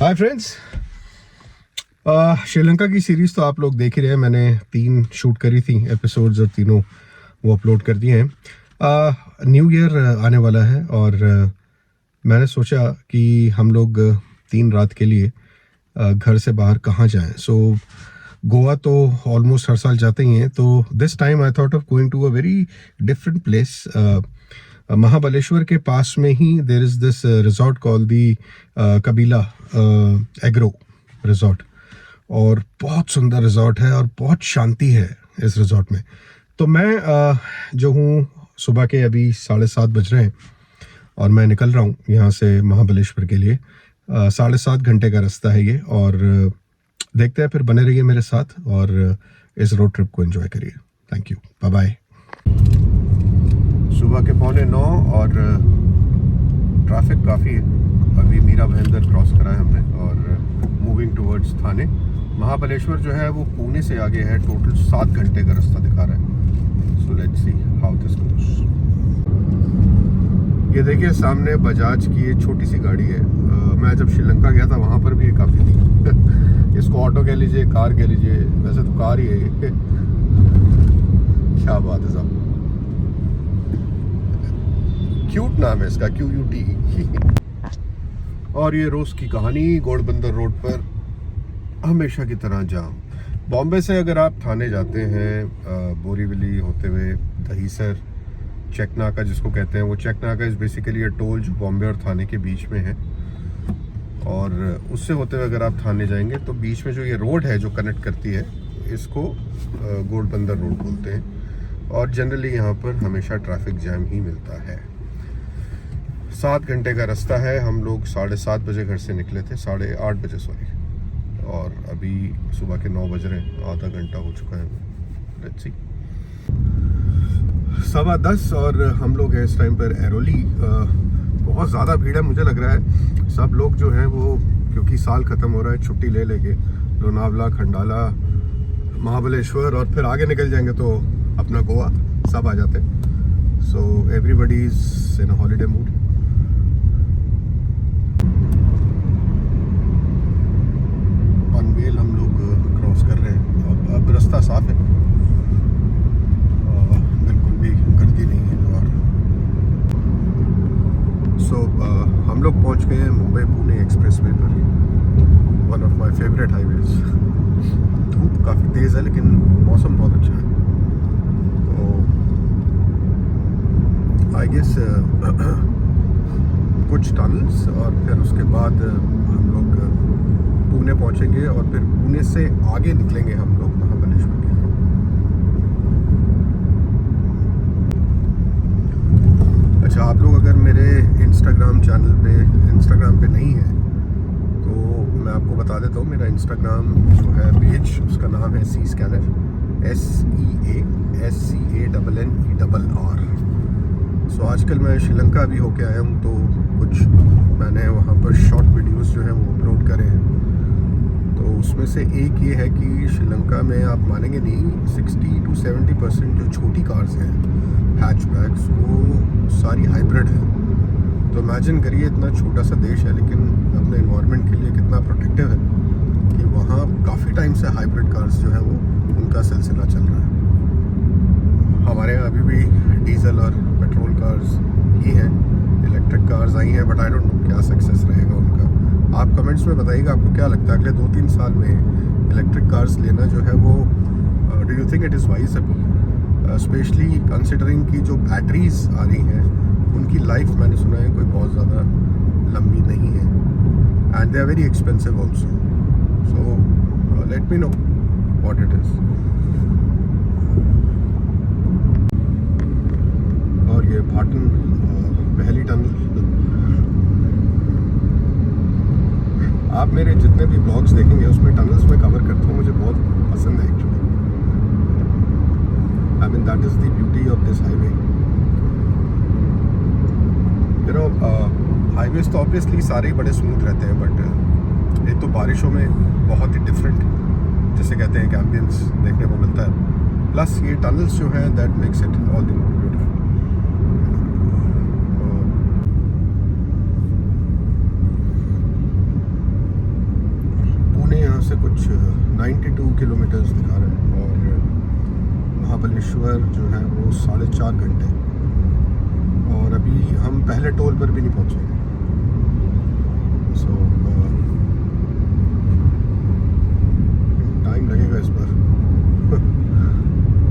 Hi friends, Sri Lanka की series तो आप लोग देख ही रहे हैं। मैंने 3 शूट करी थी एपिसोड्स और तीनों वो अपलोड कर दिए हैं। न्यू ईयर आने वाला है और मैंने सोचा कि हम लोग 3 रात के लिए घर से बाहर कहाँ जाएं। सो गोवा तो ऑलमोस्ट हर साल जाते ही हैं, तो this time I thought of going to a very different place. Mahabaleshwar के पास में ही there is this resort call the Kabila agro resort, और बहुत सुंदर रिजॉर्ट है और बहुत शांति है इस रिजॉर्ट में। तो मैं जो हूँ, सुबह के अभी 7:30 बज रहे हैं और मैं निकल रहा हूँ यहाँ से महाबलेश्वर के लिए। 7.5 घंटे का रास्ता है ये, और देखते हैं, फिर बने रहिए मेरे साथ और इस रोड ट्रिप को एंजॉय करिए। Thank you, bye bye. सुबह के 8:45 और ट्रैफिक काफ़ी है। अभी मीरा भाईंदर क्रॉस करा है हमने और मूविंग टुवर्ड्स थाने। महाबलेश्वर जो है वो पुणे से आगे है, टोटल 7 घंटे का रास्ता दिखा रहा है। So let's see how this goes. ये देखिए सामने बजाज की ये छोटी सी गाड़ी है। मैं जब श्रीलंका गया था वहाँ पर भी ये काफ़ी थी। इसको ऑटो कह लीजिए, कार कह लीजिए, वैसे तो कार ही है ये। क्या बात है साहब, क्यूट नाम है इसका, QUT। और ये रोज की कहानी, घोड़बंदर रोड पर हमेशा की तरह जाम। बॉम्बे से अगर आप थाने जाते हैं, बोरीवली होते हुए दहीसर, चेकनाका जिसको कहते हैं, वो चेकनाका इज़ बेसिकली अ टोल जो बॉम्बे और थाने के बीच में है। और उससे होते हुए अगर आप थाने जाएंगे तो बीच में जो ये रोड है जो कनेक्ट करती है, इसको घोड़बंदर रोड बोलते हैं। और जनरली यहाँ पर हमेशा ट्रैफिक जैम ही मिलता है। 7 घंटे का रास्ता है। हम लोग 7:30 बजे घर से निकले थे, 8:30 बजे सॉरी, और अभी सुबह के 9 बज रहे हैं, आधा घंटा हो चुका है। Let's see. 10:15 और हम लोग हैं इस टाइम पर एरोली। बहुत ज़्यादा भीड़ है मुझे लग रहा है। सब लोग जो हैं वो, क्योंकि साल ख़त्म हो रहा है, छुट्टी ले लेके लोनावला, खंडाला, महाबलेश्वर और फिर आगे निकल जाएंगे तो अपना गोवा, सब आ जाते हैं। So everybody is in a holiday mood. Panvel हम लोग क्रॉस कर रहे हैं। अब रास्ता साफ है, बिल्कुल भी गर्दी नहीं है। और हम लोग पहुंच गए हैं मुंबई पुणे एक्सप्रेसवे पर, one of my favourite highways. धूप काफ़ी तेज़ है लेकिन मौसम बहुत अच्छा है। तो आई गेस कुछ टनल्स और फिर उसके बाद हम लोग पुणे पहुंचेंगे और फिर पुणे से आगे निकलेंगे हम लोग महाबलेश्वर के लिए। अच्छा, आप लोग अगर मेरे इंस्टाग्राम पे नहीं है तो मैं आपको बता देता हूँ। मेरा इंस्टाग्राम जो है पेज, उसका नाम है SeaScanner, SEASCANNERR। सो आजकल मैं श्रीलंका भी होके आया हूँ, तो कुछ मैंने वहाँ पर शॉर्ट वीडियोस जो हैं वो अपलोड करे हैं। तो उसमें से एक ये है कि श्रीलंका में आप मानेंगे नहीं, 60 to 70% जो छोटी कार्स हैं, हैचबैक्स, वो सारी हाइब्रिड है। तो इमेजिन करिए, इतना छोटा सा देश है लेकिन अपने एनवायरनमेंट के लिए कितना प्रोटेक्टिव है कि वहाँ काफ़ी टाइम से हाइब्रिड कार्स जो है वो, उनका सिलसिला चल रहा है। हमारे यहाँ अभी भी डीजल और पेट्रोल कार्स ही हैं। इलेक्ट्रिक कार्स आई हैं, बट आई डोंट नो क्या सक्सेस रहेगा उनका। आप कमेंट्स में बताइएगा आपको क्या लगता है अगले 2-3 साल में इलेक्ट्रिक कार्स लेना जो है वो, do you think it is viable, specially considering कि जो बैटरीज आ रही हैं उनकी लाइफ मैंने सुना है कोई बहुत ज़्यादा लंबी नहीं है, and they are very expensive also. So let me know what it is. और ये भाटन पहली टनल। आप मेरे जितने भी ब्लॉग्स देखेंगे उसमें टनल्स में कवर करता हूँ, मुझे बहुत पसंद है actually. I mean that is the beauty of this highway. You know, highways तो ऑब्वियसली सारे ही बड़े स्मूथ रहते हैं, बट एक तो बारिशों में बहुत ही डिफरेंट, जैसे कहते हैं कि एम्बियंस देखने को मिलता है। प्लस ये टनल्स जो हैं that makes it all the more beautiful. 92 kilometres दिखा रहा है और महाबलेश्वर जो है वो 4.5 घंटे, और अभी हम पहले टोल पर भी नहीं पहुँचे। सो टाइम लगेगा इस बार।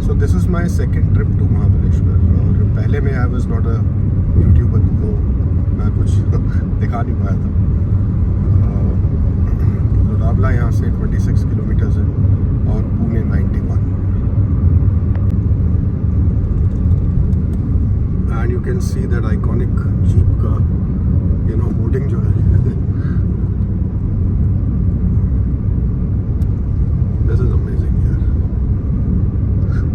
So this is my second trip to Mahabaleshwar, और पहले में I was not a YouTuber, तो मैं कुछ दिखा नहीं पाया था। लोनावला यहाँ से 26 किलोमीटर्स है और Pune 91, and you can see that iconic jeep का होर्डिंग जो है। दिस इज अमेजिंग यार।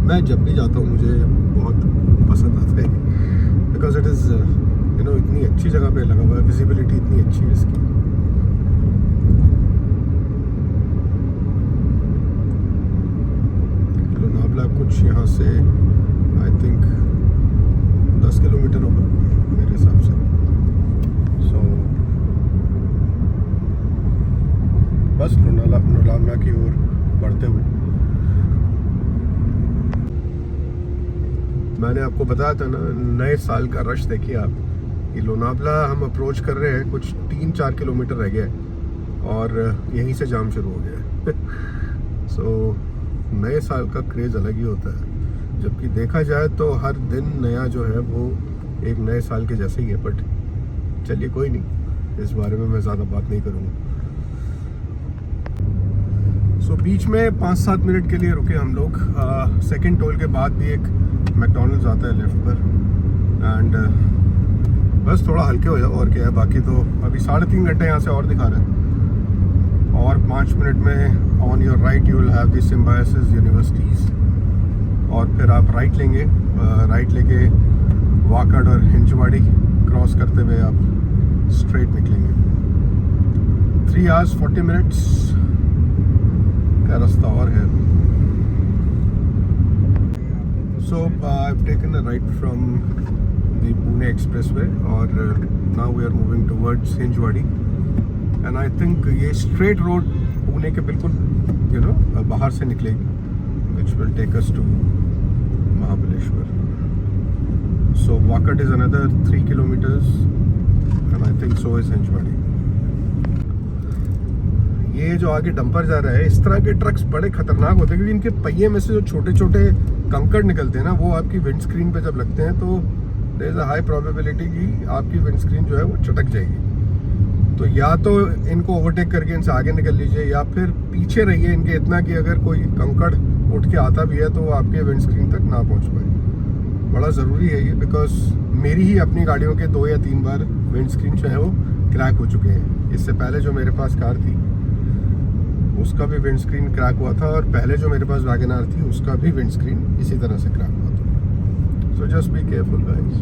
मैं जब भी जाता हूँ मुझे बहुत पसंद आता है, बिकॉज इट इज़ इतनी अच्छी जगह पे लगा हुआ है, विजिबिलिटी इतनी अच्छी है इसकी। लोनावला कुछ यहाँ से आई थिंक 10 किलोमीटर होगा मेरे हिसाब से। सो बस लोनावला की ओर बढ़ते हुए, मैंने आपको बताया था ना, नए साल का रश देखिए आप। ये लोनावला हम अप्रोच कर रहे हैं, कुछ 3-4 किलोमीटर रह गया और यहीं से जाम शुरू हो गया है। सो नए साल का क्रेज़ अलग ही होता है, जबकि देखा जाए तो हर दिन नया जो है वो एक नए साल के जैसे ही है। बट चलिए कोई नहीं, इस बारे में मैं ज़्यादा बात नहीं करूँगा। सो बीच में 5-7 मिनट के लिए रुके हम लोग। सेकेंड टोल के बाद भी एक मैकडॉनल्ड्स आता है लेफ्ट पर, एंड बस थोड़ा हल्के हो जाओ और क्या है। बाकी तो अभी 3.5 घंटे यहाँ से और दिखा रहे हैं, और 5 मिनट में on your right you will have the symbiosis universities, और फिर आप राइट लेंगे। राइट लेके वाकड़ और हिंजवाड़ी क्रॉस करते हुए आप स्ट्रेट निकलेंगे। 3 hours 40 minutes का रास्ता और है। So I've taken a right from the Pune Expressway, और now we are moving towards Hinjwadi, and I think ये straight road पुणे के बिल्कुल बाहर से निकलेगी, which will take us to Mahabaleshwar. So Wakad is another 3 kilometers, and I think so is Hinjwadi. ये जो आगे डंपर जा रहा है, इस तरह के ट्रक्स बड़े खतरनाक होते हैं, क्योंकि इनके पहिए में से जो छोटे छोटे कंकड़ निकलते हैं ना, वो आपकी विंडस्क्रीन पे जब लगते हैं तो there is a high probability कि आपकी विंडस्क्रीन जो है वो चटक जाएगी। तो या तो इनको ओवरटेक करके इनसे आगे निकल लीजिए, या फिर पीछे रहिए इनके, इतना कि अगर कोई कंकड़ उठ के आता भी है तो आपके विंडस्क्रीन तक ना पहुँच पाए। बड़ा ज़रूरी है ये, बिकॉज मेरी ही अपनी गाड़ियों के 2 या 3 बार विंडस्क्रीन जो है वो क्रैक हो चुके हैं। इससे पहले जो मेरे पास कार थी उसका भी विंडस्क्रीन क्रैक हुआ था, और पहले जो मेरे पास वैगनआर थी उसका भी विंडस्क्रीन इसी तरह से क्रैक हुआ था। So just be careful guys.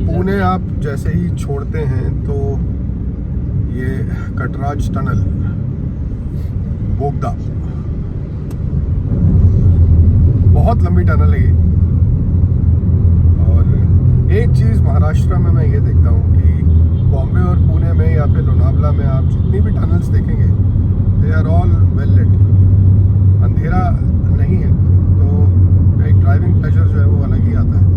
Pune आप जैसे ही छोड़ते हैं तो ये कटराज टनल, बोगदा, बहुत लंबी टनल है ये। और एक चीज़ महाराष्ट्र में मैं ये देखता हूँ कि बॉम्बे और पुणे में या फिर लोनावला में आप जितनी भी टनल्स देखेंगे, they are all well lit, अंधेरा नहीं है, तो एक ड्राइविंग प्लेजर जो है वो अलग ही आता है।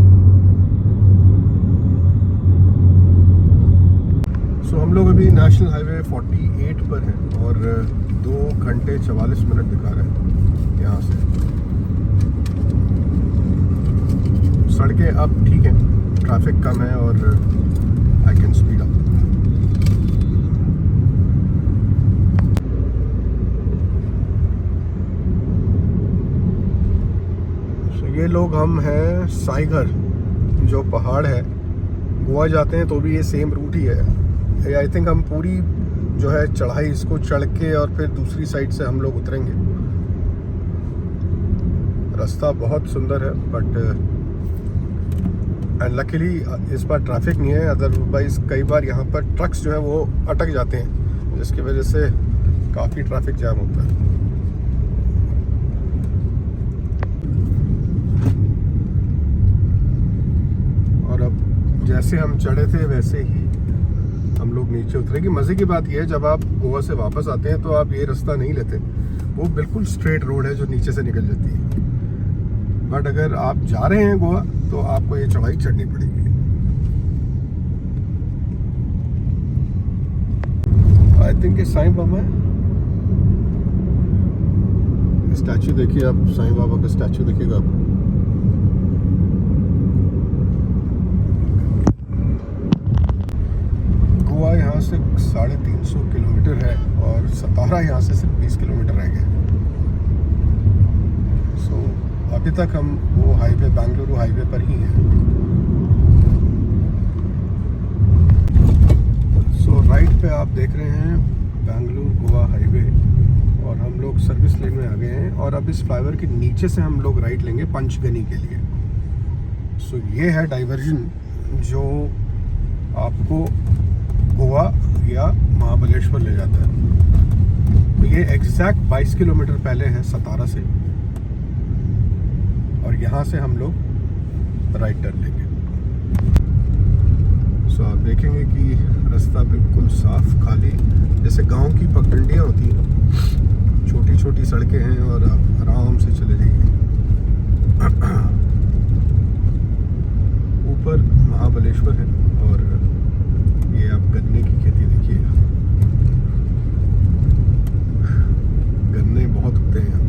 सो हम लोग अभी नेशनल हाईवे 48 पर हैं और 2 घंटे 44 मिनट दिखा रहे हैं यहाँ से। सड़कें अब ठीक हैं, ट्रैफिक कम है और आई कैन स्पीड अप। ये लोग हम हैं साईघर, जो पहाड़ है। गोवा जाते हैं तो भी ये सेम रूट ही है। आई थिंक हम पूरी जो है चढ़ाई इसको चढ़ के और फिर दूसरी साइड से हम लोग उतरेंगे। रास्ता बहुत सुंदर है, बट एंड लकीली इस बार ट्रैफिक नहीं है। अदरवाइज कई बार यहाँ पर ट्रक्स जो है वो अटक जाते हैं, जिसकी वजह से काफ़ी ट्रैफिक जाम होता है। और अब जैसे हम चढ़े थे वैसे ही हम हम लोग नीचे उतरेंगे। मज़े की बात यह है, जब आप गोवा से वापस आते हैं तो आप ये रास्ता नहीं लेते, वो बिल्कुल स्ट्रेट रोड है जो नीचे से निकल जाती है। बट अगर आप जा रहे हैं गोवा तो आपको ये चढ़ाई चढ़नी पड़ेगी। आई थिंक ये साईं बाबा है। स्टैचू देखिए आप, साईं बाबा का स्टैचू देखिएगा आप। गोवा यहाँ से 350 किलोमीटर है और सतारा यहाँ से सिर्फ 20 किलोमीटर रह गए। सो अभी तक हम वो हाईवे, बेंगलुरु हाईवे पर ही हैं। सो राइट पे आप देख रहे हैं बेंगलुरु गोवा हाईवे और हम लोग सर्विस लेन में आ गए हैं और अब इस फ्लाईओवर के नीचे से हम लोग राइट लेंगे पंचगनी के लिए। सो ये है डाइवर्जन जो आपको गोवा या महाबलेश्वर ले जाता है। तो ये एग्जैक्ट 22 किलोमीटर पहले है सतारा से और यहाँ से हम लोग राइट टर्न लेंगे। सो आप देखेंगे कि रास्ता बिल्कुल साफ खाली, जैसे गांव की पगडंडियाँ होती हैं, छोटी छोटी सड़कें हैं और आप आराम से चले जाइए। ऊपर महाबलेश्वर है और ये आप गन्ने की खेती देखिए, गन्ने बहुत उगते हैं यहाँ पे।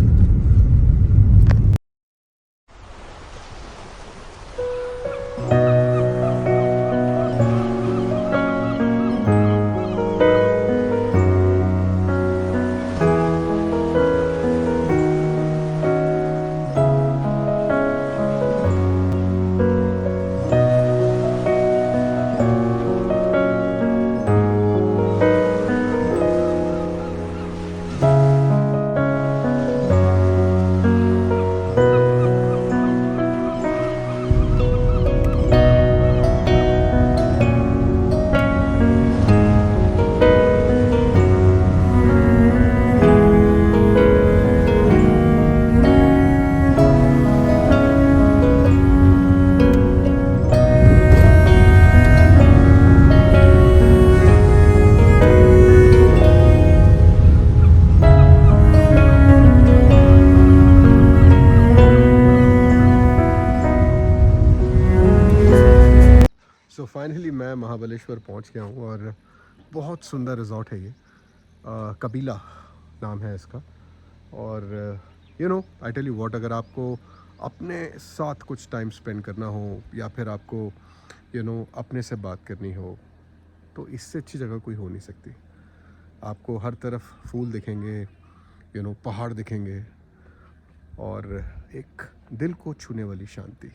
सो फाइनली मैं महाबलेश्वर पहुंच गया हूं और बहुत सुंदर रिजॉर्ट है ये, कबीला नाम है इसका। और आई टेल यू व्हाट, अगर आपको अपने साथ कुछ टाइम स्पेंड करना हो या फिर आपको अपने से बात करनी हो तो इससे अच्छी जगह कोई हो नहीं सकती। आपको हर तरफ फूल दिखेंगे, पहाड़ दिखेंगे और एक दिल को छूने वाली शांति।